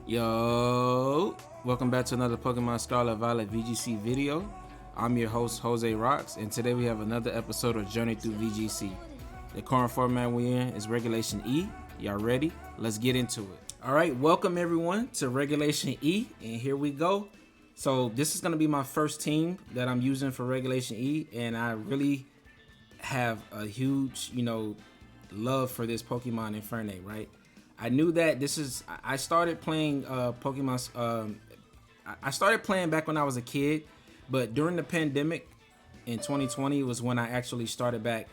Yo, welcome back to another Pokemon Scarlet Violet VGC video. I'm your host Jose Rocks, and today we have another episode of Journey Through VGC. The current format we're in is Regulation E. Y'all ready? Let's get into it. Alright, welcome everyone to Regulation E, and here we go. So this is going to be my first team that I'm using for Regulation E, and I really have a huge, love for this Pokemon Infernape, right? I knew that I started playing Pokemon, I started playing back when I was a kid, but during the pandemic in 2020 was when I actually started back,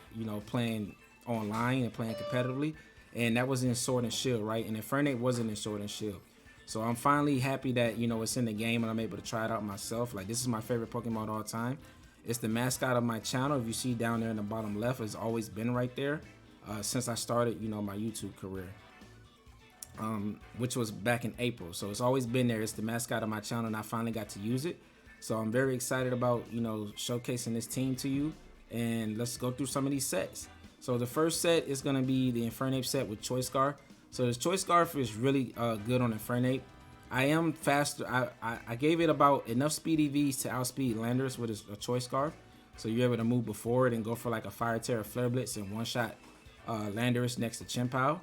playing online and playing competitively, and that was in Sword and Shield, right? And Infernape wasn't in Sword and Shield. So I'm finally happy that, it's in the game and I'm able to try it out myself. Like, this is my favorite Pokemon of all time. It's the mascot of my channel. If you see down there in the bottom left, it's always been right there since I started, my YouTube career. Which was back in April. So it's always been there. It's the mascot of my channel and I finally got to use it. So I'm very excited about, showcasing this team to you. And let's go through some of these sets. So the first set is going to be the Infernape set with Choice Scarf. So this Choice Scarf is really good on Infernape. I am faster. I gave it about enough speed EVs to outspeed Landorus with a Choice Scarf. So you're able to move before it and go for like a Fire Tera Flair Blitz and one-shot Landorus next to Chien-Pao.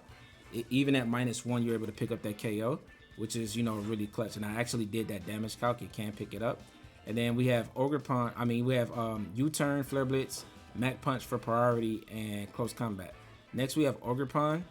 Even at -1, you're able to pick up that KO, which is, really clutch. And I actually did that damage calc. You can pick it up. And then we have Ogrepon. We have Uturn, Flair Blitz, Mach Punch for priority, and close combat. Next, we have Ogrepon.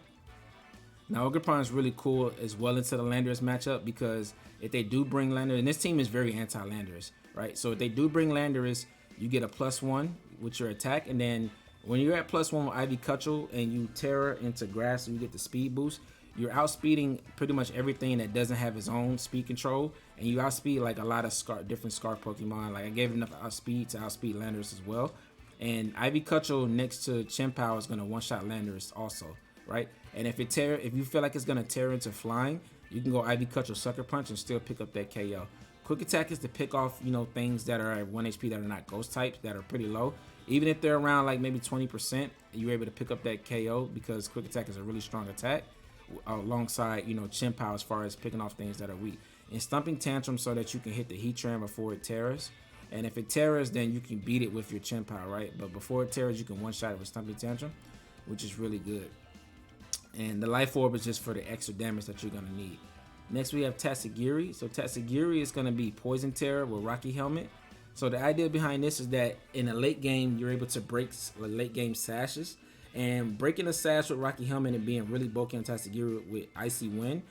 Now, Ogrepon is really cool as well into the Landorus matchup because if they do bring Landorus, and this team is very anti-Landorus, right? So if they do bring Landorus, you get a +1 with your attack, and then when you're at +1 with Ivy Cutchel and you Tera into grass and you get the speed boost, you're outspeeding pretty much everything that doesn't have its own speed control, and you outspeed like a lot of different Scarf Pokemon. Like I gave it enough outspeed to outspeed Landorus as well. And Ivy Cutchel next to Chien-Pao is gonna one-shot Landorus also, right? And if you feel like it's gonna tear into flying, you can go Ivy Cutchel Sucker Punch and still pick up that KO. Quick Attack is to pick off, things that are at 1 HP that are not ghost types, that are pretty low. Even if they're around like maybe 20%, you're able to pick up that KO because Quick Attack is a really strong attack alongside, Chien-Pao as far as picking off things that are weak. And Stomping Tantrum so that you can hit the Heat Tram before it tears. And if it tears, then you can beat it with your Chien-Pao, right? But before it tears, you can one-shot it with Stomping Tantrum, which is really good. And the Life Orb is just for the extra damage that you're going to need. Next, we have Tatsugiri. So Tatsugiri is going to be Poison Tera with Rocky Helmet. So the idea behind this is that in a late game, you're able to break late game sashes. And breaking a sash with Rocky Helmet and being really bulky on Tatsugiri with Icy Wind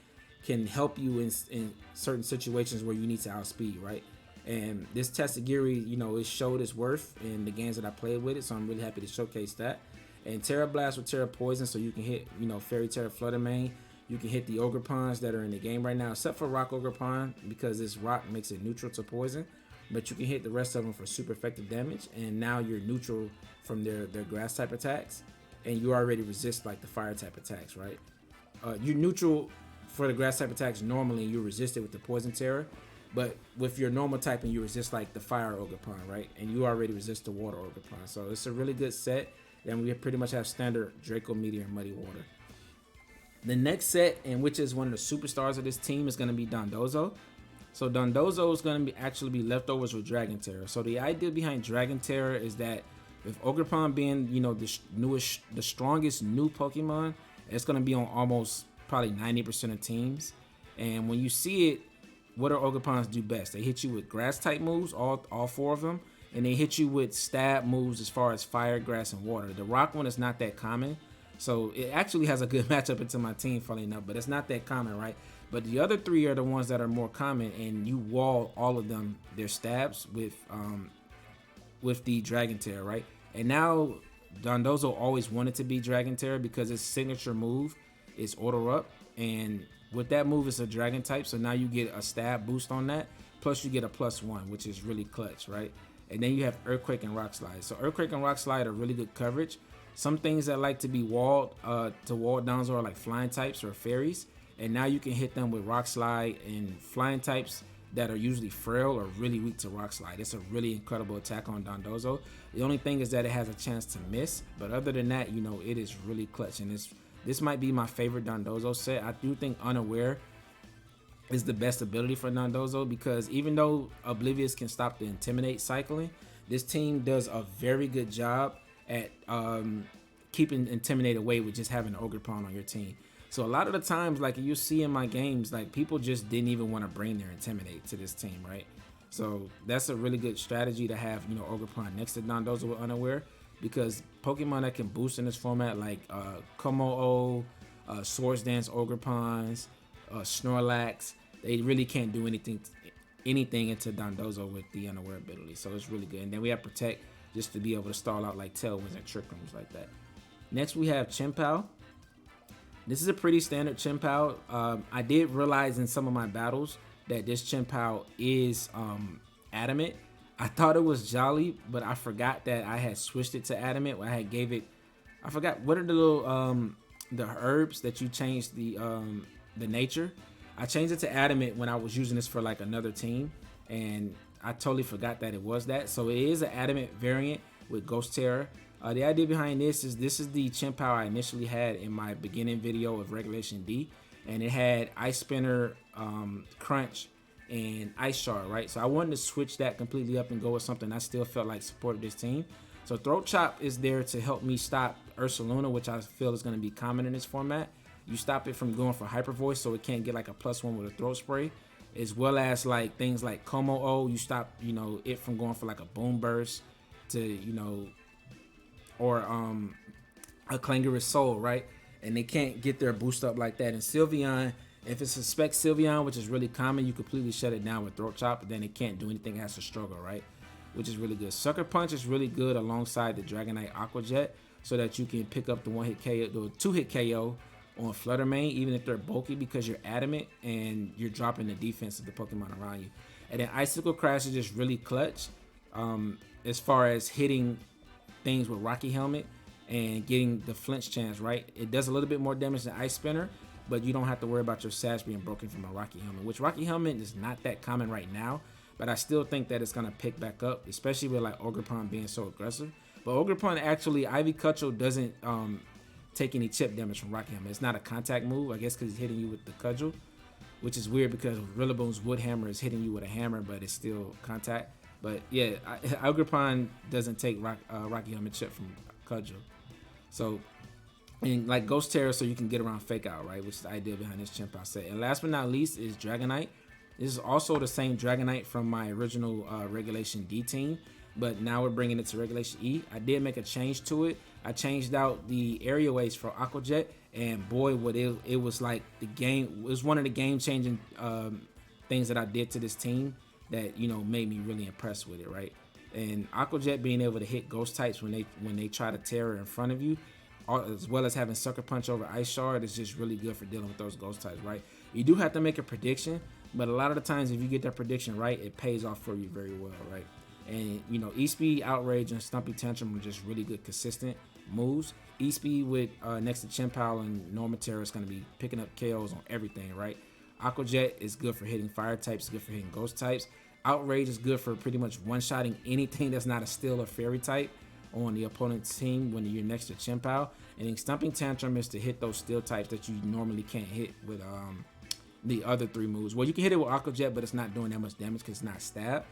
can help you in certain situations where you need to outspeed, right? And this Tatsugiri, it showed its worth in the games that I played with it. So I'm really happy to showcase that. And Tera Blast with Tera Poison, so you can hit, Fairy Tera Flutter Mane. You can hit the Ogrepons that are in the game right now, except for Rock Ogrepon, because this rock makes it neutral to poison. But you can hit the rest of them for super effective damage, and now you're neutral from their grass type attacks, and you already resist like the fire type attacks, right? You're neutral for the grass type attacks normally, and you resist it with the Poison Tera, but with your normal typing, you resist like the fire Ogrepon, right? And you already resist the water Ogrepon, so it's a really good set. And we pretty much have standard Draco, Meteor, and Muddy Water. The next set, and which is one of the superstars of this team, is going to be Dondozo. So Dondozo is going to actually be leftovers with Dragon Tera. So the idea behind Dragon Tera is that with Ogrepon being, the strongest new Pokemon, it's going to be on almost probably 90% of teams. And when you see it, what do Ogrepons do best? They hit you with grass type moves, all 4 of them. And they hit you with stab moves as far as fire, grass, and water. The rock one is not that common. So it actually has a good matchup into my team, funny enough, but it's not that common, right? But the other 3 are the ones that are more common, and you wall all of them, their stabs with the Dragon Tera, right? And now Dondozo always wanted to be Dragon Tera because its signature move is Order Up, and with that move, it's a Dragon type, so now you get a stab boost on that, plus you get a +1, which is really clutch, right? And then you have Earthquake and Rockslide. So Earthquake and Rockslide are really good coverage. Some things that like to be walled downs are like flying types or fairies. And now you can hit them with Rockslide, and flying types that are usually frail or really weak to Rockslide. It's a really incredible attack on Dondozo. The only thing is that it has a chance to miss. But other than that, it is really clutch. And it's This might be my favorite Dondozo set. I do think Unaware is the best ability for Dondozo, because even though Oblivious can stop the Intimidate cycling, this team does a very good job at keeping Intimidate away with just having Ogrepon on your team. So a lot of the times, like you see in my games, like people just didn't even want to bring their Intimidate to this team, right? So that's a really good strategy to have, you know, Ogrepon next to Dondozo with Unaware, because Pokemon that can boost in this format, like Komo-O, Swords Dance Ogrepons, Snorlax, they really can't do anything into Dondozo with the Unaware ability. So it's really good. And then we have Protect, just to be able to stall out like Tailwinds and Trick Rooms like that. Next we have Chien-Pao. This is a pretty standard Chien-Pao. I did realize in some of my battles that this Chien-Pao is Adamant. I thought it was Jolly, but I forgot that I had switched it to Adamant. I had gave it, I forgot, what are the little the herbs that you change the nature. I changed it to Adamant when I was using this for like another team, and I totally forgot that it was that. So it is an Adamant variant with Ghost Tera. The idea behind this is the Chien-Pao I initially had in my beginning video of Regulation D, and it had Ice Spinner, Crunch, and Ice Shard, right? So I wanted to switch that completely up and go with something I still felt like supported this team. So Throat Chop is there to help me stop Ursaluna, which I feel is going to be common in this format. You stop it from going for Hyper Voice, so it can't get like a +1 with a Throat Spray, as well as like things like Komo-O. You stop, you know, it from going for like a Boom Burst to, you know, or a Clangorous Soul, right? And they can't get their boost up like that. And Sylveon, if it's a Spec Sylveon, which is really common, you completely shut it down with Throat Chop, but then it can't do anything, it has to struggle, right? Which is really good. Sucker Punch is really good alongside the Dragonite Aqua Jet, so that you can pick up the 1-hit KO, the 2-hit KO on Flutter Mane, even if they're bulky, because you're Adamant and you're dropping the defense of the Pokemon around you. And then Icicle Crash is just really clutch as far as hitting things with Rocky Helmet and getting the flinch chance, right? It does a little bit more damage than Ice Spinner, but you don't have to worry about your Sash being broken from a Rocky Helmet, which Rocky Helmet is not that common right now, but I still think that it's going to pick back up, especially with like Ogrepon being so aggressive. But Ogrepon actually, Ivy Cudgel doesn't take any chip damage from Rocky Helmet. It's not a contact move, I guess, because he's hitting you with the Cudgel, which is weird because Rillaboom's Wood Hammer is hitting you with a hammer, but it's still contact. But yeah, Ogrepon doesn't take Rocky Helmet chip from Cudgel. So, and like Ghost Tera, so you can get around Fake Out, right? Which is the idea behind this Chien-Pao set. And last but not least is Dragonite. This is also the same Dragonite from my original Regulation D team, but now we're bringing it to Regulation E. I did make a change to it. I changed out the area waves for Aqua Jet, and boy, what it was like the game. It was one of the game-changing things that I did to this team that, you know, made me really impressed with it, right? And Aqua Jet being able to hit ghost types when they try to Tera in front of you, as well as having Sucker Punch over Ice Shard, is just really good for dealing with those ghost types, right? You do have to make a prediction, but a lot of the times if you get that prediction right, it pays off for you very well, right? And, you know, E-Speed, Outrage, and Stomping Tantrum are just really good, consistent moves. E-Speed with next to Chien-Pao and Normal Tera is going to be picking up KOs on everything, right? Aqua Jet is good for hitting fire types, good for hitting ghost types. Outrage is good for pretty much one-shotting anything that's not a steel or fairy type on the opponent's team when you're next to Chien-Pao. And then Stomping Tantrum is to hit those steel types that you normally can't hit with the other three moves. Well, you can hit it with Aqua Jet, but it's not doing that much damage because it's not stab.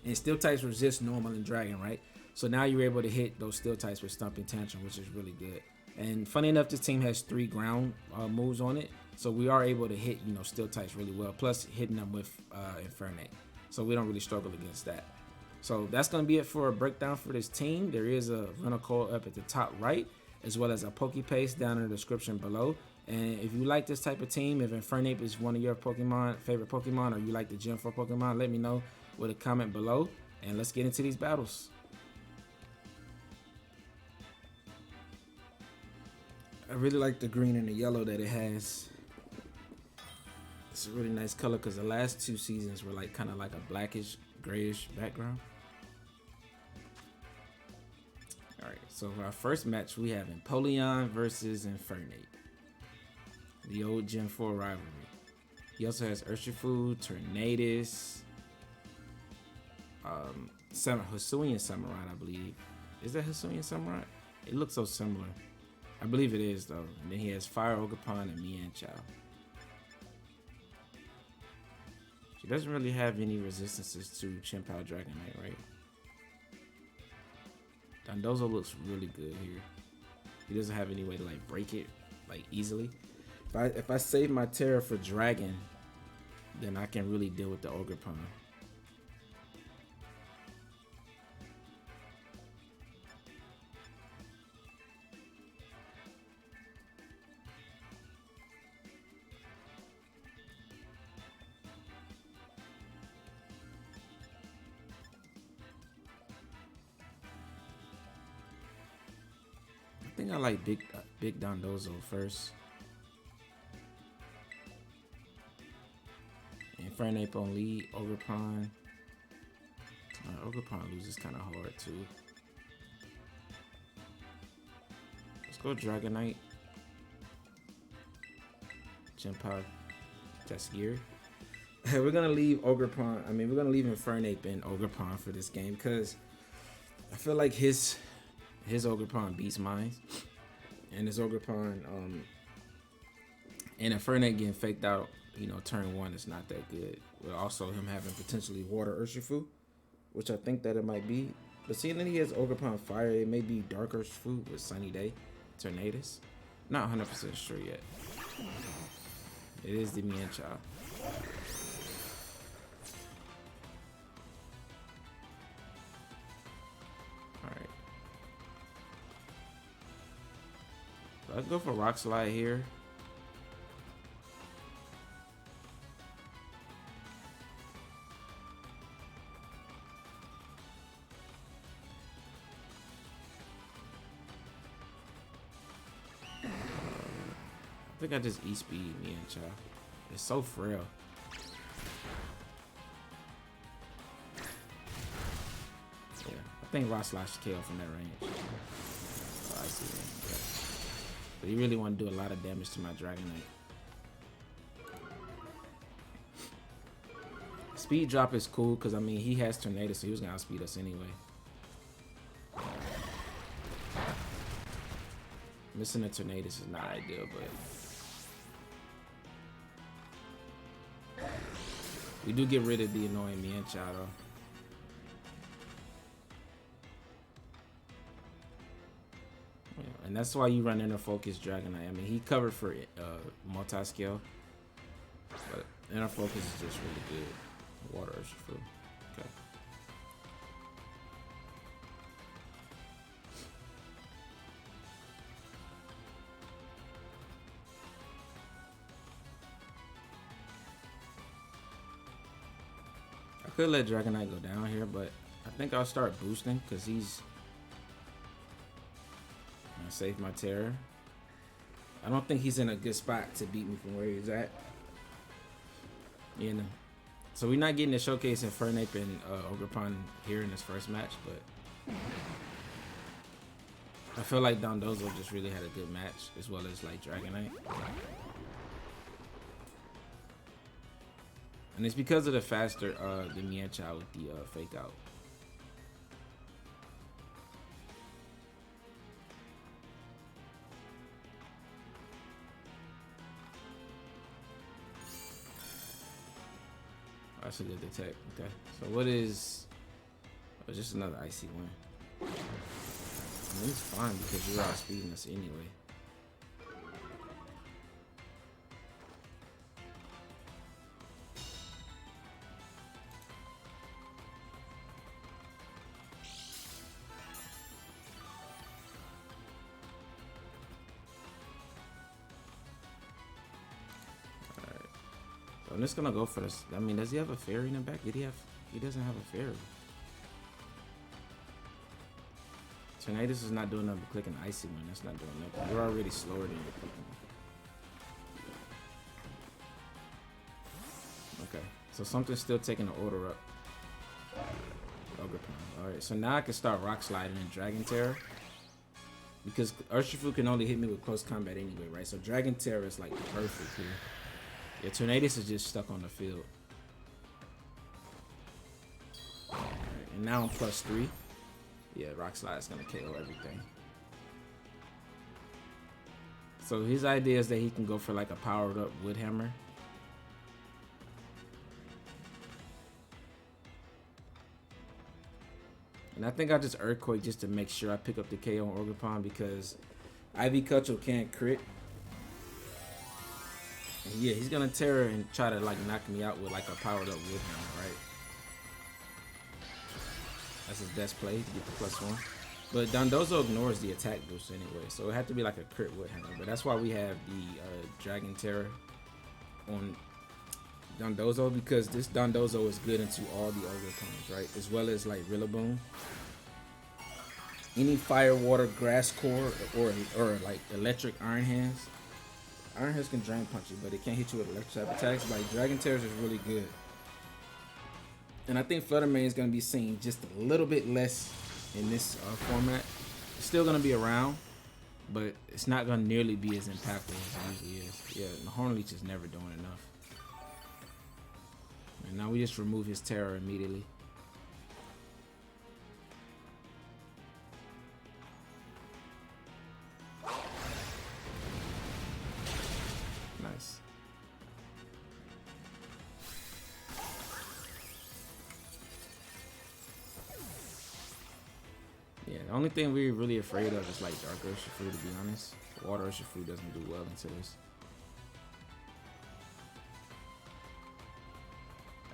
And steel types resist normal and dragon, right? So now you're able to hit those steel types with Stomping Tantrum, which is really good. And funny enough, this team has 3 ground moves on it, so we are able to hit, you know, steel types really well, plus hitting them with Infernape. So we don't really struggle against that. So that's going to be it for a breakdown for this team. There is a rental code up at the top right, as well as a Pokepaste down in the description below. And if you like this type of team, if Infernape is one of your favorite Pokemon, or you like the Gen 4 Pokemon, let me know with a comment below, and let's get into these battles. I really like the green and the yellow that it has. It's a really nice color because the last 2 seasons were like kind of like a blackish, grayish background. Alright, so for our first match, we have Empoleon versus Infernape, the old Gen 4 rivalry. He also has Urshifu, Tornadus, Hisuian Samurai, I believe. Is that Hisuian Samurai? It looks so similar. I believe it is though. And then he has Fire Ogrepon and Chien-Pao. She doesn't really have any resistances to Chien-Pao Dragonite, right? Dondozo looks really good here. He doesn't have any way to like break it like easily. If I save my Tera for Dragon, then I can really deal with the Ogrepon. I think I like big Dondozo first. Infernape on lead, Ogrepon. Ogrepon loses kind of hard too. Let's go Dragonite. Chien-Pao, Tatsugiri. We're gonna leave Ogrepon. I mean, we're gonna leave Infernape and Ogrepon for this game because I feel like his Ogrepon beats mine, and his Ogrepon and Infernape getting faked out. You know, turn 1 is not that good. But also him having potentially Water Urshifu, which I think that it might be. But seeing that he has Ogrepon Fire, it may be Dark Urshifu with Sunny Day, Tornadus. Not 100% sure yet. It is the Chien-Pao. Alright. So I'll go for Rockslide here. I think I just Espeed Chien-Pao. It's so frail. Yeah, I think Rockslide should KO from that range. Oh, I see that. Okay. But you really want to do a lot of damage to my Dragonite. Speed drop is cool because I mean he has Tornado, so he was gonna outspeed us anyway. Missing a Tornadus is not ideal, but we do get rid of the annoying Chien-Pao though. Yeah, and that's why you run Inner Focus Dragonite. I mean, he covered for multi-scale, but Inner Focus is just really good. Water Urshifu. Okay. I could let Dragonite go down here, but I think I'll start boosting because he's gonna save my Tera. I don't think he's in a good spot to beat me from where he's at. You know, so we're not getting to showcase Infernape and Ogrepon here in this first match, but I feel like Dondozo just really had a good match as well as like Dragonite. And it's because of the faster the Chien-Pao with the fake out. That's a good detect. Okay. So what is just another icy one. I mean, it's fine because you're outspeeding us anyway. I'm just gonna go for this. I mean, does he have a fairy in the back? Did he have? He doesn't have a fairy. Tornadus is not doing nothing but clicking icy one. That's not doing nothing. We're already slower than the clicking. Okay, so something's still taking the order up. Ogrepon. All right, so now I can start rock sliding in Dragon Tera because Urshifu can only hit me with close combat anyway, right? So Dragon Tera is like perfect here. Yeah, Tornadus is just stuck on the field. Right, and now I'm +3. Yeah, Rockslide is gonna KO everything. So his idea is that he can go for like a powered up wood hammer. And I think I just Earthquake just to make sure I pick up the KO on Ogrepon because Ivy Cutchel can't crit. And yeah, he's gonna Tera and try to like knock me out with like a powered up wood hammer, right? That's his best play to get the +1. But Dondozo ignores the attack boost anyway, so it had to be like a crit wood hammer. But that's why we have the Dragon Tera on Dondozo, because this Dondozo is good into all the Ogrepons, right? As well as like Rillaboom. Any fire, water, grass core, or like electric Iron Hands. Iron Hands can drain punch you, but it can't hit you with electric type attacks. Like Dragon Tera is really good. And I think Flutter Mane is going to be seen just a little bit less in this format. It's still going to be around, but it's not going to nearly be as impactful as it usually is. Yeah, the Hornleech is never doing enough. And now we just remove his Tera immediately. Nice. Yeah, the only thing we're really afraid of is like Dark Urshifu, to be honest. Water Urshifu doesn't do well until this.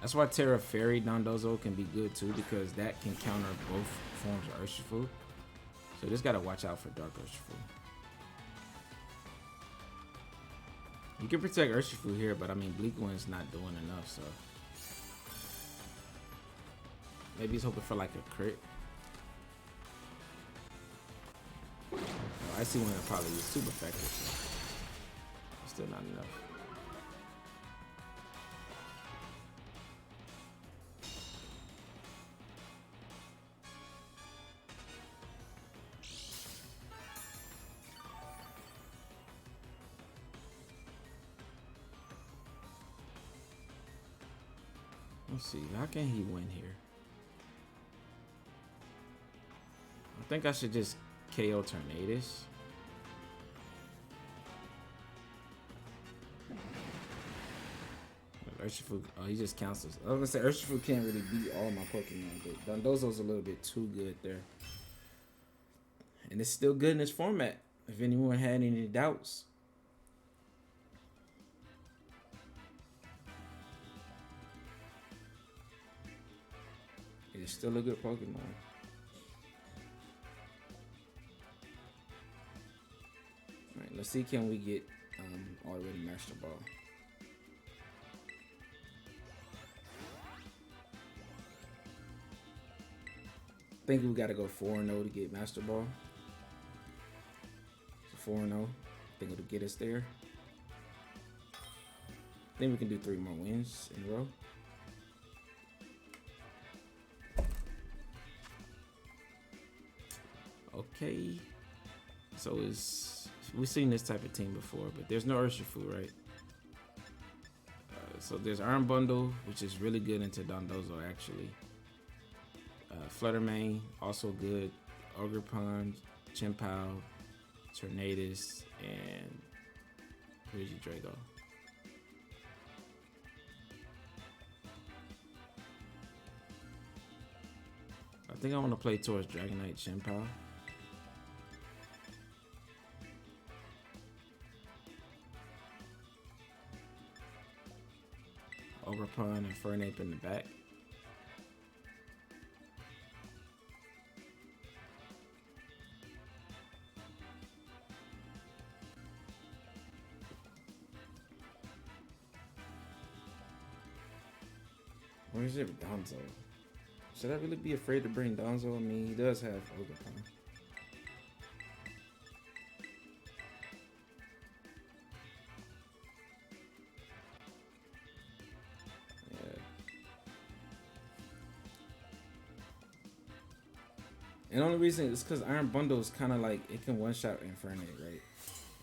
That's why Tera Fairy Dondozo can be good too, because that can counter both forms of Urshifu. So just gotta watch out for Dark Urshifu. You can protect Urshifu here, but I mean Bleak Wind's not doing enough, so maybe he's hoping for like a crit. I see one that probably is super effective, so still not enough. Let's see, how can he win here? I think I should just KO Tornadus. Urshifu, oh, he just cancels. I was gonna say Urshifu can't really beat all my Pokemon, but Dondozo's a little bit too good there. And it's still good in this format, if anyone had any doubts. It's still a good Pokemon. Alright, let's see, can we get already Master Ball. I think we gotta go 4-0 to get Master Ball. So 4-0. I think it'll get us there. I think we can do 3 more wins in a row. Okay. So we've seen this type of team before, but there's no Urshifu, right? So there's Iron Bundle, which is really good into Dondozo actually. Flutter Mane, also good. Ogrepon, Chien-Pao, Tornadus, and Regidrago. I think I want to play towards Dragonite Chien-Pao. Ogrepon and Infernape in the back. Where is it, Donzo? Should I really be afraid to bring Donzo? I mean, he does have Ogrepon. Yeah. And the only reason is because Iron Bundle is kind of like it can one-shot Infernape, right?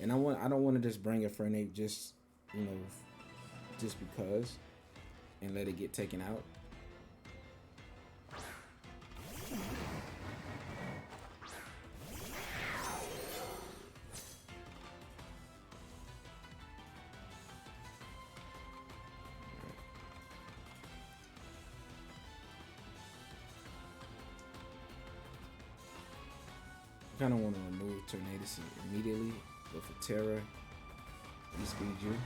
And I don't want to just bring Infernape just, you know, just because, and let it get taken out. kind of want to remove Tornadus immediately. Go for Tera. Espeed you.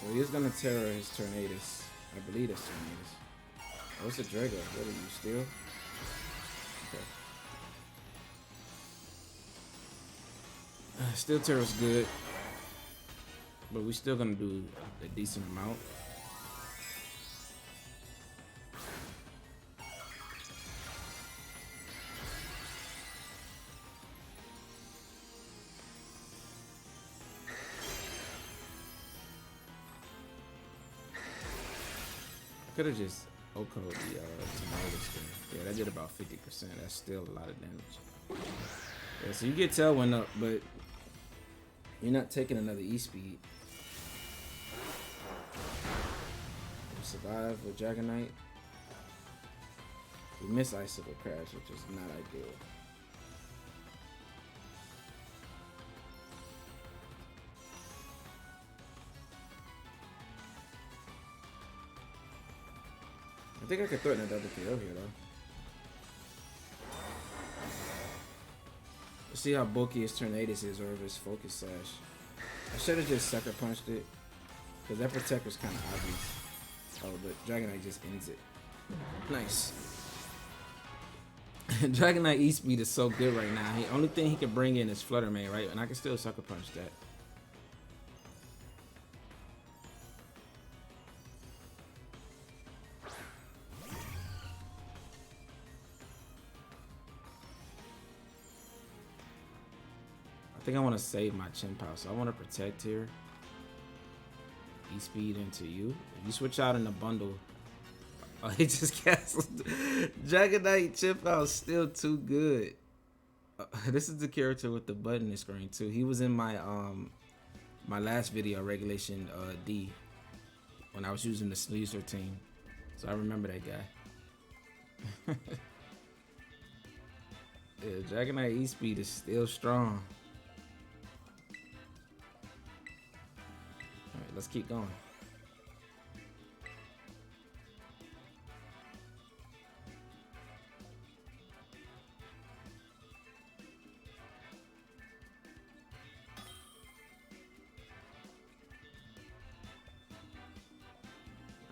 So he's gonna Tera his Tornadus. I believe that's Tornadus. Oh, it's a Drago. What are you, still? Okay. Still Tera's good. But we still gonna do a decent amount. I could have just O-code the tomatoes thing. Yeah, that did about 50%. That's still a lot of damage. Yeah, so you get Tailwind up, but you're not taking another E-Speed. Survive with Dragonite. We miss Icicle Crash, which is not ideal. I think I could threaten a double KO here though. Let's see how bulky his Tornadus is or if his Focus Sash. I should have just Sucker Punched it, because that Protect was kind of obvious. Oh, but Dragonite just ends it. Nice. Dragonite E-Speed is so good right now. The only thing he can bring in is Flutter Mane, right? And I can still Sucker Punch that. I think I want to save my Chien-Pao, so I want to Protect here. E-Speed into you. If you switch out in the bundle, oh, he just canceled. Dragonite Chien-Pao is still too good. This is the character with the button screen too. He was in my my last video, Regulation D, when I was using the Sleezer team, so I remember that guy. Yeah, Dragonite E-Speed is still strong. Alright, let's keep going.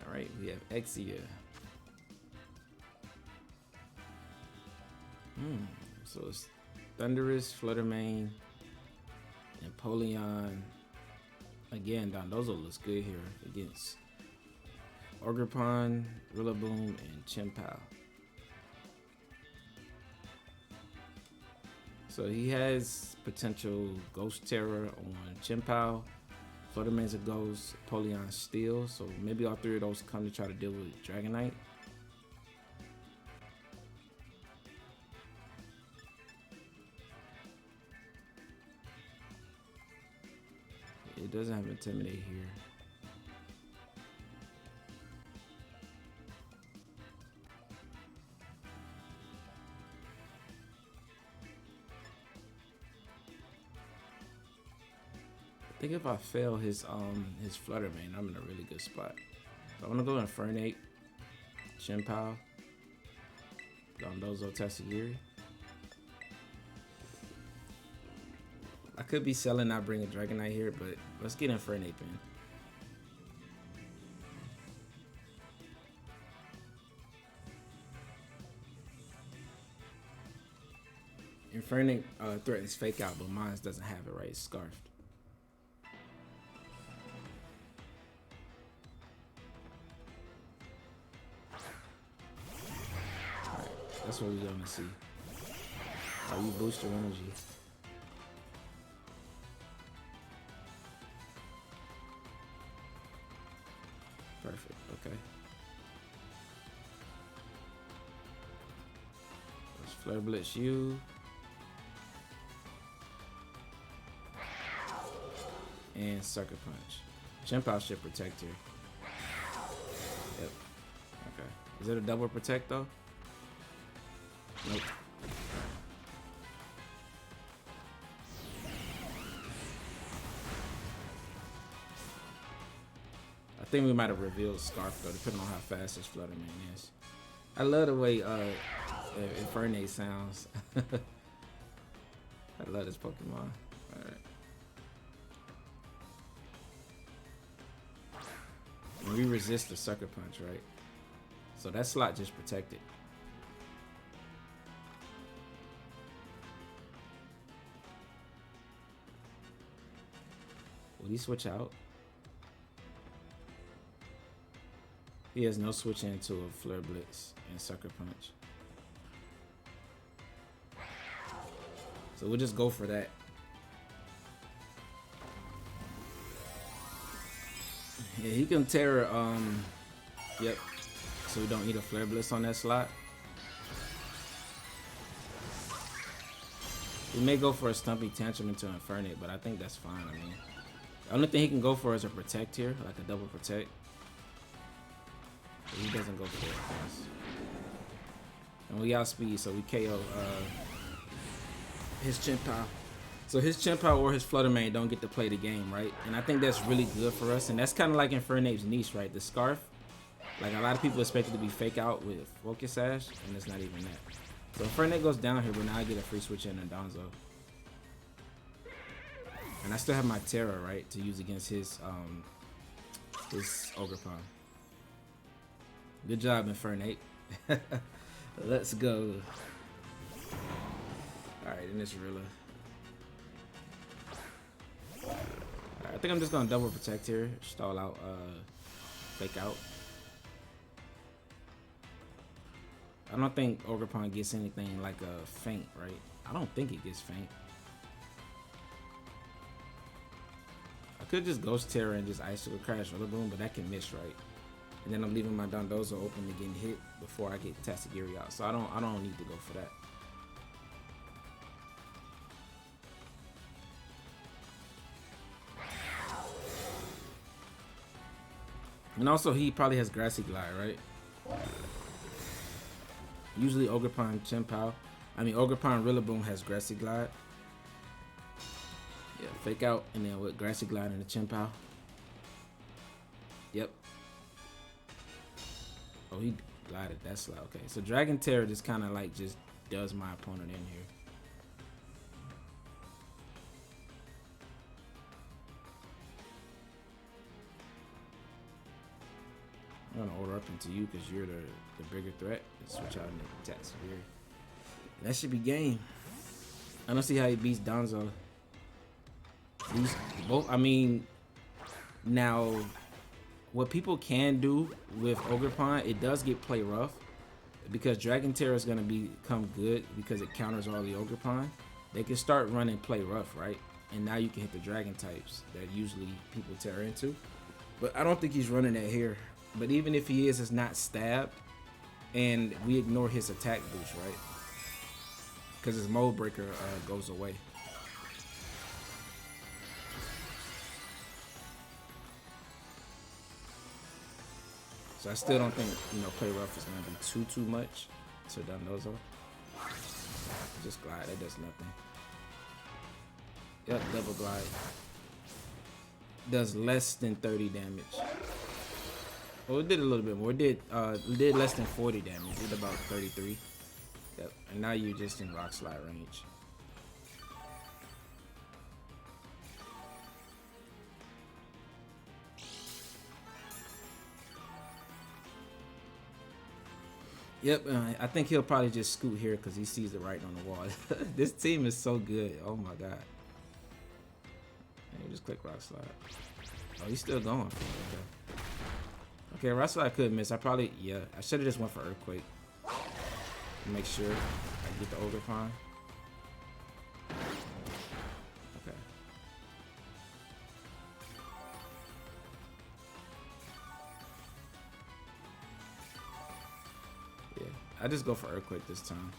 Alright, we have Exia. So it's Thunderous, Flutter Mane, Napoleon. Again, Dondozo looks good here against Ogrepon, Rillaboom, and Chien-Pao. So he has potential Ghost Tera on Chien-Pao. Flutter Mane's a Ghost, Napoleon Steel. So maybe all three of those come to try to deal with Dragonite. It doesn't have Intimidate here. I think if I fail his Flutter Mane, I'm in a really good spot. So I'm gonna go Infernape, Chien-Pao, Dondozo, Tatsugiri. I could be selling, not bringing Dragonite here, but let's get Infernape in. Infernape threatens Fake Out, but mine doesn't have it right. It's Scarfed. Alright, that's what we're gonna see. How you boost your energy. Perfect, okay. Let's Flair Blitz you. And Sucker Punch. Chien-Pao should protect here. Yep. Okay. Is it a double protect though? Nope. I think we might have revealed Scarf though, depending on how fast this Flutter Man is. I love the way Infernape sounds. I love this Pokemon. Alright. And we resist the Sucker Punch, right? So that slot just protected. Will he switch out? He has no switch into a Flair Blitz and Sucker Punch. So we'll just go for that. Yeah, he can Tera, yep. So we don't need a Flair Blitz on that slot. We may go for a Stomping Tantrum into Infernape, but I think that's fine. I mean, the only thing he can go for is a Protect here, like a double Protect. But he doesn't go for it, of course. And we outspeed, so we KO his Chien-Pao. So his Chien-Pao or his Flutter Mane don't get to play the game, right? And I think that's really good for us. And that's kind of like Infernape's niche, right? The Scarf. Like, a lot of people expect it to be fake out with Focus Sash, and it's not even that. So Infernape goes down here, but now I get a free switch in Dondozo. And I still have my Tera, right, to use against his Ogrepon. Good job, Infernape. Let's go. Alright, and it's Rilla. I think I'm just gonna double protect here, stall out, fake out. I don't think Ogrepon gets anything like a feint, right? I don't think it gets feint. I could just Ghost Tera and just Icicle Crash Rillaboom, but that can miss, right? And then I'm leaving my Dondozo open to getting hit before I get Tatsugiri out, so I don't need to go for that. And also, he probably has Grassy Glide, right? Usually Ogrepon Chien-Pao. I mean, Ogrepon Rillaboom has Grassy Glide. Yeah, fake out, and then with Grassy Glide and the Chien-Pao. Yep. Oh, he glided that slide. Okay, so Dragon Tera just kind of like just does my opponent in here. I'm gonna order up into you because you're the bigger threat. Let's switch out into Tatsugiri. That should be game. I don't see how he beats Dondozo. These both, I mean, now what people can do with Ogrepon, it does get play rough because Dragon Tera is gonna become good because it counters all the Ogrepon. They can start running play rough, right? And now you can hit the dragon types that usually people tear into. But I don't think he's running that here. But even if he is, it's not stabbed, and we ignore his attack boost, right? Because his Mold Breaker goes away. So I still don't think, you know, play rough is going to be too much to Dondozo. Just glide, that does nothing. Yep, double glide. Does less than 30 damage. Well, it did a little bit more. It did less than 40 damage. It did about 33. Yep. And now you're just in Rock Slide range. Yep. I think he'll probably just scoot here because he sees the writing on the wall. This team is so good. Oh my god. And just click Rock Slide. Oh, he's still going. Okay. Okay, Rock Slide could miss. I should have just went for Earthquake. Make sure I get the Ogrepon. Okay. Yeah, I just go for Earthquake this time.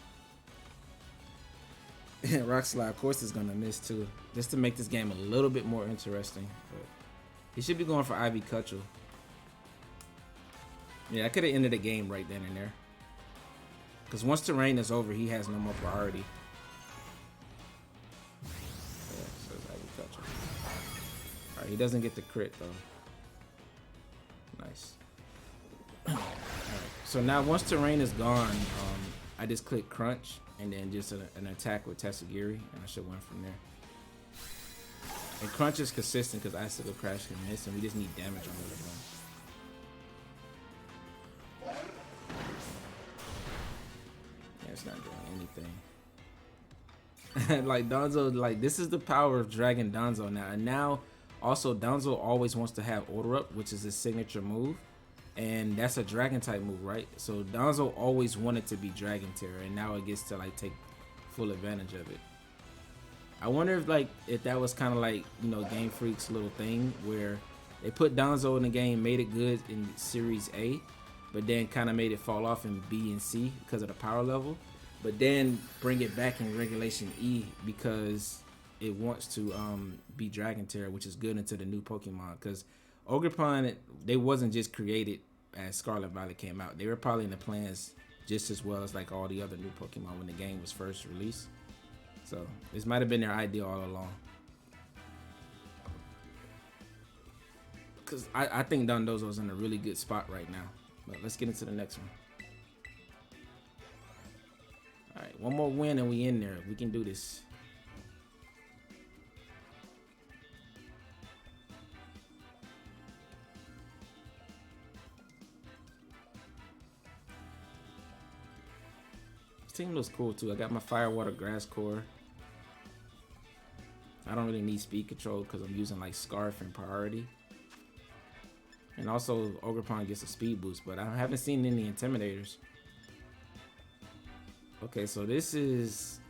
And Rock Slide, of course, is gonna miss too, just to make this game a little bit more interesting. But he should be going for Ivy Cutchel. Yeah, I could have ended the game right then and there. Because once the rain is over, he has no more priority. Yeah, so it's Ivy Cutchel. Alright, he doesn't get the crit though. Nice. Alright, so now once terrain is gone, I just click crunch and then just an attack with Tatsugiri, and I should win from there. And crunch is consistent because Icicle Crash can miss, and we just need damage on Ogrepon. Yeah, it's not doing anything. Like Dondozo, like this is the power of Dragon Dondozo now. And now also Dondozo always wants to have Order Up, which is his signature move. And that's a Dragon type move, right? So Dondozo always wanted to be Dragon Tera, and now it gets to like take full advantage of it. I wonder if that was kind of like, you know, Game Freak's little thing where they put Dondozo in the game, made it good in Series A, but then kind of made it fall off in B and C because of the power level, but then bring it back in Regulation E because it wants to be Dragon Tera, which is good into the new Pokemon. Because Ogrepon, they wasn't just created as Scarlet Violet came out. They were probably in the plans just as well as like all the other new Pokemon when the game was first released. So this might have been their idea all along. Because I think Dondozo's in a really good spot right now. But let's get into the next one. Alright, one more win and we in there. We can do this. This team looks cool too. I got my Fire, Water, Grass core. I don't really need speed control because I'm using like Scarf and Priority. And also Ogrepon gets a speed boost, but I haven't seen any Intimidators. Okay, so this is...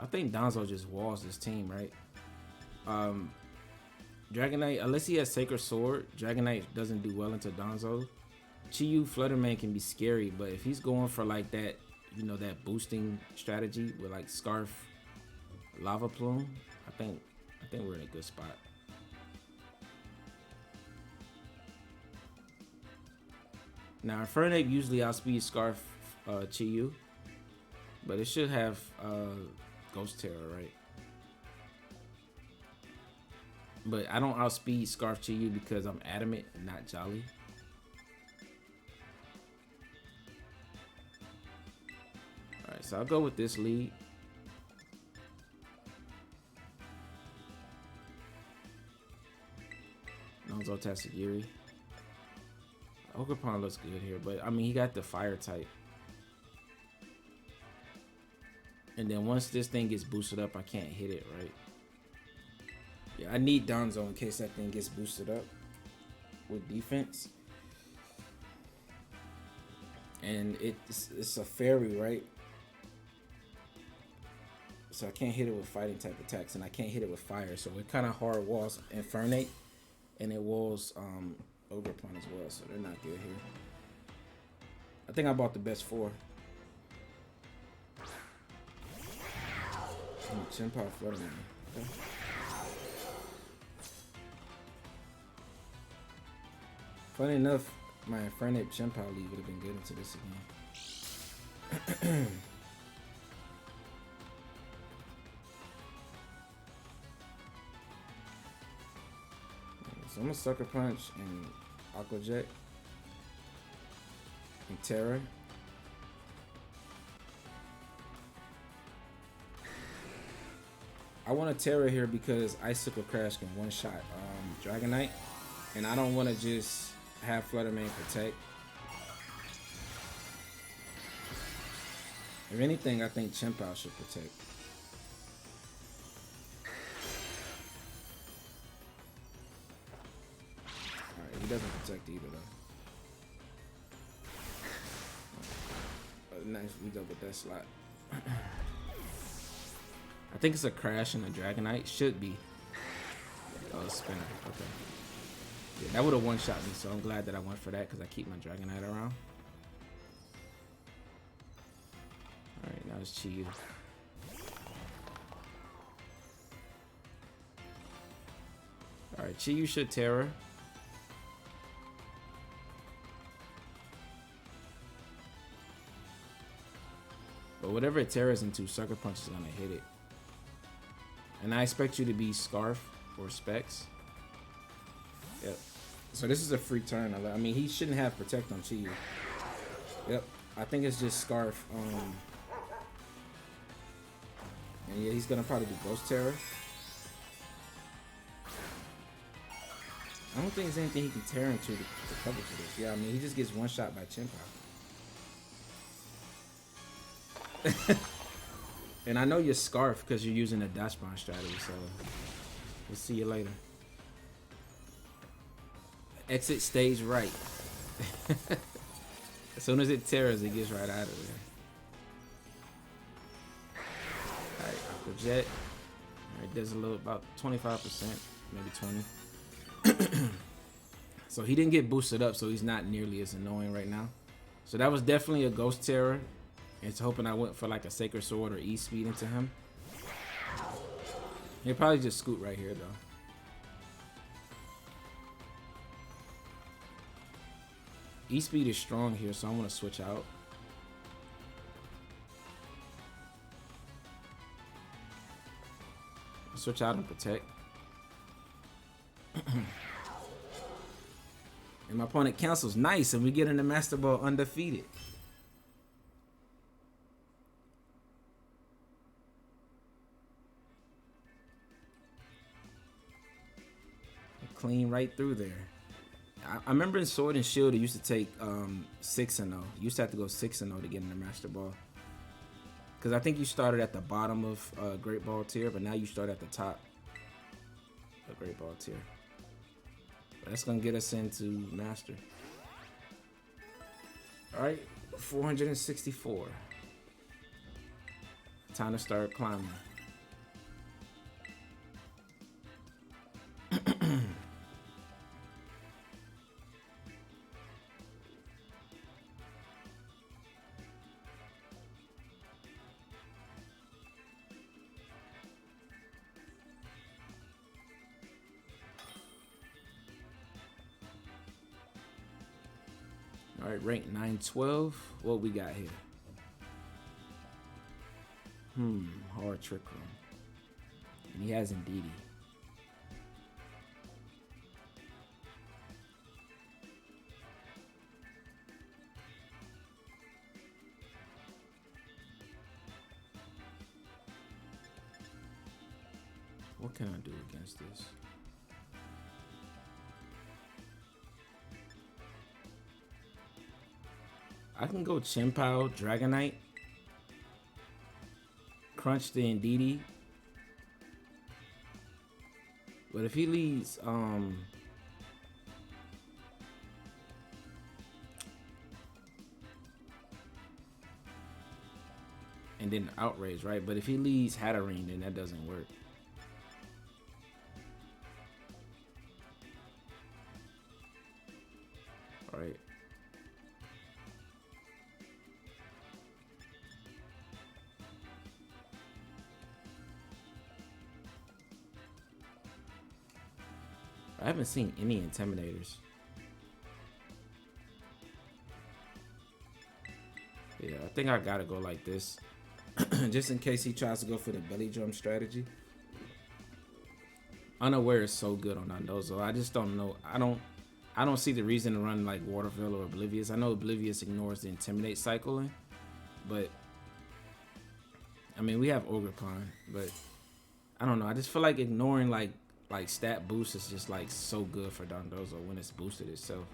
I think Dondozo just walls this team, right? Dragonite, unless he has Sacred Sword, Dragonite doesn't do well into Dondozo. Chi-Yu Flutterman can be scary, but if he's going for like that, you know, that boosting strategy with like Scarf, Lava Plume, I think we're in a good spot. Now Infernape usually outspeeds Scarf Chi-Yu, but it should have Ghost Tera, right? But I don't outspeed Scarf Chi-Yu because I'm Adamant and not Jolly. Alright, so I'll go with this lead. Dondozo Tatsugiri. Ogrepon looks good here, but I mean he got the fire type. And then once this thing gets boosted up, I can't hit it, right? Yeah, I need Dondozo in case that thing gets boosted up with defense. And it's a fairy, right? So I can't hit it with fighting type attacks, and I can't hit it with fire. So it kind of hard walls Infernape, and it walls Ogrepon as well. So they're not good here. I think I bought the best four. Chien-Pao flooding me. Okay. Funny enough, my Infernape Chien-Pao lead would have been good into this again. So I'm gonna Sucker Punch and Aqua Jet and Tera. I want a Tera here because Icicle Crash can one-shot Dragonite, and I don't want to just have Flutterman protect. If anything, I think Chien-Pao should protect. Alright, he doesn't protect either though. Nice, we go with that slot. I think it's a Crash and a Dragonite. Should be. Oh, it's spinner. Okay. Yeah, that would have one-shot me, so I'm glad that I went for that because I keep my Dragonite around. Alright, now it's Chi-Yu. Alright, Chi-Yu should Tera. But whatever it Tera's into, Sucker Punch is gonna hit it. And I expect you to be Scarf or Specs. Yep. So this is a free turn. I mean, he shouldn't have Protect on Chi. Yep. I think it's just Scarf. And yeah, he's gonna probably do Ghost Tera. I don't think there's anything he can tear into to cover for this. Yeah, I mean, he just gets one shot by Chien-Pao. And I know you're Scarf because you're using a dash bond strategy, so we'll see you later. Exit stage right. As soon as it tears, it gets right out of there. Alright, Aqua Jet. Alright, does a little, about 25%, maybe 20. So he didn't get boosted up, so he's not nearly as annoying right now. So that was definitely a Ghost Tera. It's hoping I went for like a Sacred Sword or E-Speed into him. He'll probably just scoot right here though. E-Speed is strong here, so I'm gonna switch out. Switch out and Protect. And my opponent cancels. Nice, and we get in the Master Ball undefeated. Clean right through there. I remember in Sword and Shield it used to take 6-0. You used to have to go 6-0 to get in the Master Ball. Because I think you started at the bottom of Great Ball tier, but now you start at the top of Great Ball tier. But that's going to get us into Master. Alright, 464. Time to start climbing. All right, rank 912. What we got here? Hard Trick Room. And he has Indeedee. What can I do against this? I can go Chien-Pao, Dragonite, crunch the Indeedee. But if he leads, and then Outrage, right? But if he leads Hatterene, then that doesn't work. All right. I haven't seen any Intimidators. Yeah, I think I gotta go like this. Just in case he tries to go for the belly drum strategy. Unaware is so good on Dondozo. I just don't know. I don't see the reason to run like Waterville or Oblivious. I know Oblivious ignores the Intimidate cycling, but I mean we have Ogrepon, but I don't know. I just feel like ignoring like stat boost is just like so good for Dondozo when it's boosted itself.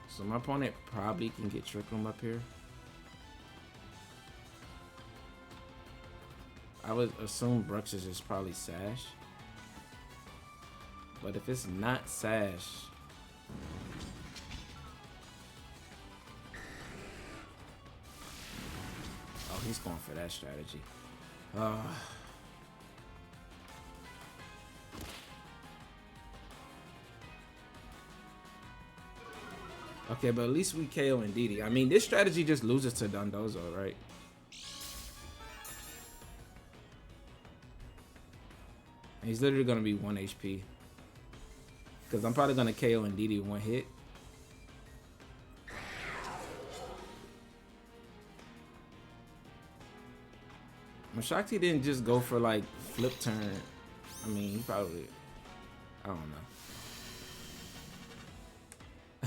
So my opponent probably can get Trick Room up here. I would assume Bruxas is probably Sash. But if it's not Sash, oh, he's going for that strategy. Okay, but at least we KO Indeedee. I mean, this strategy just loses to Dondozo, right? And he's literally going to be 1 HP. Because I'm probably going to KO Indeedee one hit. I'm shocked he didn't just go for like flip turn. I mean, he probably, I don't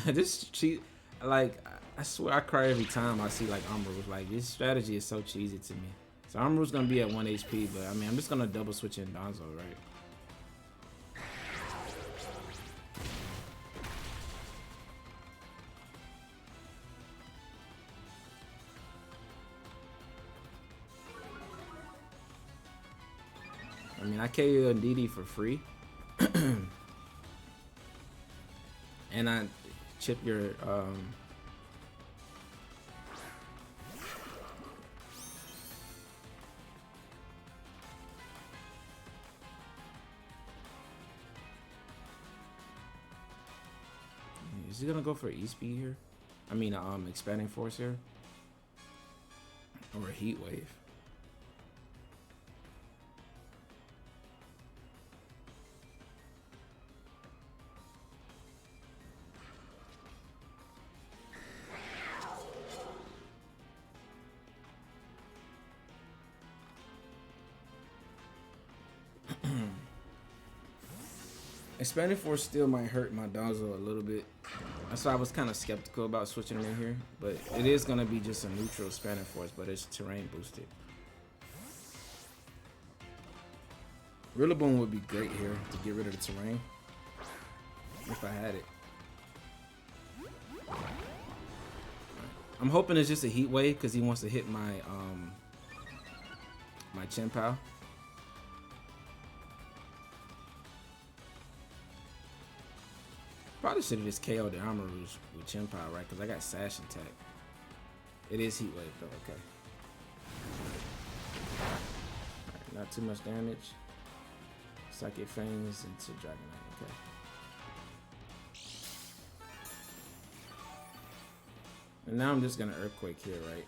know. This cheat, like, I swear I cry every time I see like Umbrews. Like, this strategy is so cheesy to me. So Umbrews gonna be at 1 HP, but I mean, I'm just gonna double switch in Dondozo, right? I mean, I KO a DD for free. And I chip your is he gonna go for E-Speed here? I mean, expanding force here? Or a heat wave? Expanding force still might hurt my Dondozo a little bit. That's why I was kind of skeptical about switching him in here. But it is going to be just a neutral expanding force, but it's terrain boosted. Rillaboom would be great here to get rid of the terrain. If I had it. I'm hoping it's just a heat wave because he wants to hit my my Chien-Pao. Probably should have just KO'd the Armorous with Chien-Pao, right? Because I got Sash Attack. It is Heat Wave, though. Okay. Alright, not too much damage. Psychic Fangs into Dragonite. Okay. And now I'm just going to Earthquake here, right?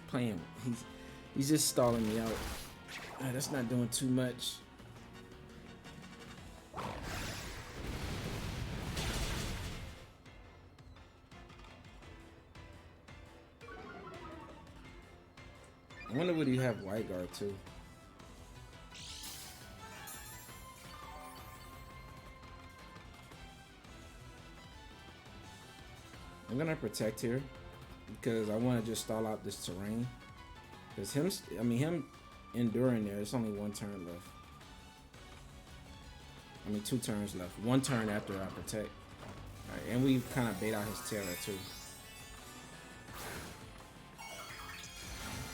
Playing, he's just stalling me out. That's not doing too much. I wonder would he have White Guard too. I'm gonna protect here. Because I want to just stall out this terrain. Because him enduring there, it's only 1 turn left. I mean, 2 turns left. 1 turn after I protect. Alright, and we kind of bait out his Tera too.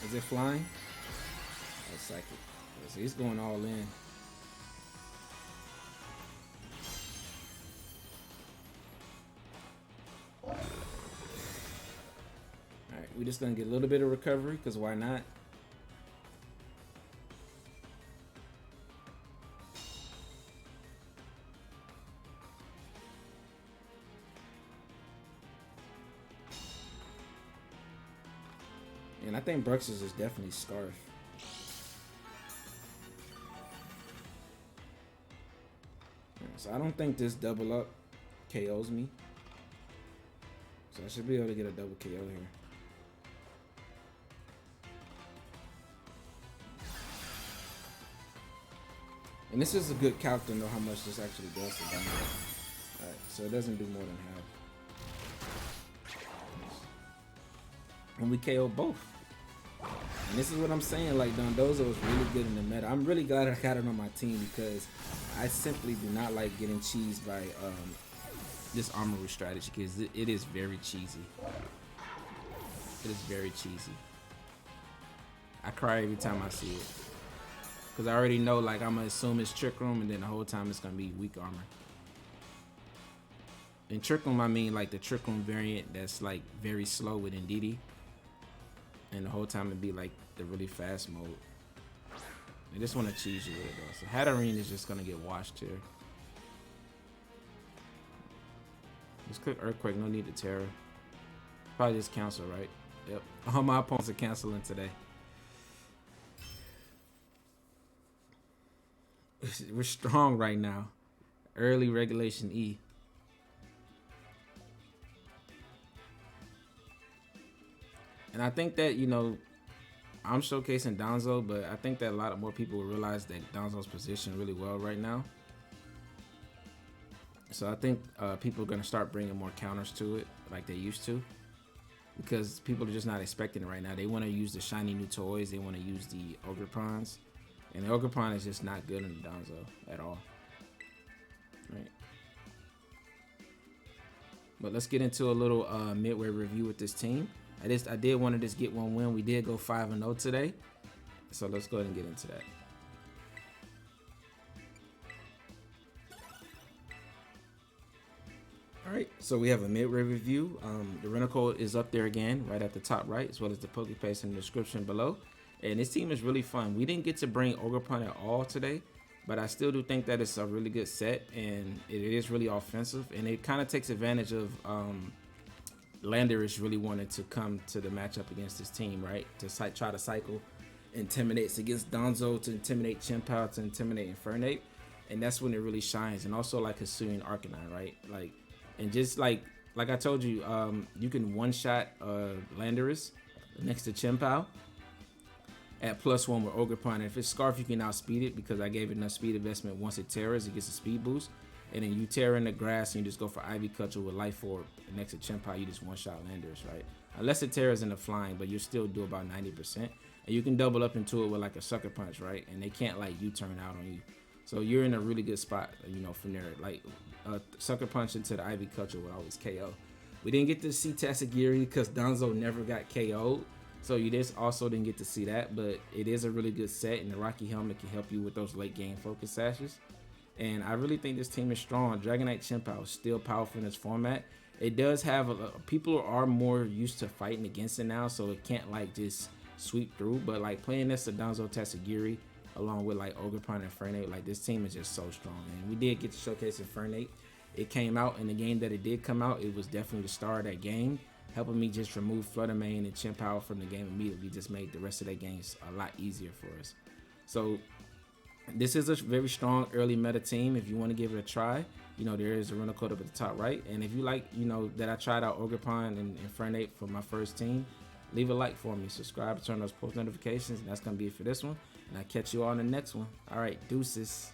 Is it flying? Oh, Psychic. So he's going all in. We're just gonna get a little bit of recovery, because why not? And I think Brux's is definitely Scarf. So I don't think this double up KOs me. So I should be able to get a double KO here. And this is a good calc to know how much this actually does to damage. Alright, so it doesn't do more than half. And we KO both. And this is what I'm saying, like Dondozo is really good in the meta. I'm really glad I got it on my team because I simply do not like getting cheesed by this Armorous strategy because it is very cheesy. It is very cheesy. I cry every time I see it. Because I already know, like, I'm going to assume it's Trick Room, and then the whole time it's going to be weak armor. In Trick Room, I mean, like, the Trick Room variant that's, like, very slow with DD. And the whole time it'd be, like, the really fast mode. I just want to cheese you with it, though. So Hatterene is just going to get washed here. Just click Earthquake, no need to Tera. Probably just cancel, right? Yep. All my opponents are canceling today. we're strong right now. Early regulation E. And I think that, you know, I'm showcasing Dondozo, but I think that a lot of more people will realize that Dondozo's positioned really well right now. So I think people are going to start bringing more counters to it like they used to, because people are just not expecting it right now. They want to use the shiny new toys. They want to use the Ogrepons. And the Ogrepon is just not good in the Dondozo at all. Right. But let's get into a little midway review with this team. I did want to just get one win. We did go 5-0 today. So let's go ahead and get into that. Alright, so we have a midway review. The rental code is up there again, right at the top right, as well as the Pokepaste in the description below. And this team is really fun. We didn't get to bring Ogrepon at all today, but I still do think that it's a really good set, and it is really offensive, and it kind of takes advantage of Landorus really wanted to come to the matchup against this team, right? To try to cycle Intimidates against Dondozo, to intimidate Chien-Pao, to intimidate Infernape, and that's when it really shines. And also like Hisuian Arcanine, right? Like, and just like I told you, you can one-shot Landorus next to Chien-Pao at +1 with Ogrepon. And if it's Scarf, you can outspeed it because I gave it enough speed investment. Once it tears, it gets a speed boost. And then you tear in the grass and you just go for Ivy Cutcher with Life Orb. And next to Chien-Pao, you just one-shot Landorus, right? Unless it tears in the flying, but you still do about 90%. And you can double up into it with like a Sucker Punch, right? And they can't like U-turn out on you. So you're in a really good spot, you know, from there. Like Sucker Punch into the Ivy Cutcher would always KO. We didn't get to see Tatsugiri because Dondozo never got KO'd. So you just also didn't get to see that, but it is a really good set, and the Rocky Helmet can help you with those late game focus sashes. And I really think this team is strong. Dragonite Chien-Pao is still powerful in this format. It does have people are more used to fighting against it now, so it can't like just sweep through. But like playing this to Dondozo Tatsugiri along with like Ogrepon and Infernape, like this team is just so strong. And we did get to showcase Infernape. It came out in the game that it did come out. It was definitely the star of that game, helping me just remove Flutter Mane and Chien-Pao from the game immediately. Just made the rest of their games a lot easier for us. So this is a very strong early meta team. If you want to give it a try, you know, there is a rental code up at the top right. And if you like, you know, that I tried out Ogrepon and Infernape for my first team, leave a like for me, subscribe, turn those post notifications, and that's going to be it for this one. And I'll catch you all in the next one. All right, deuces.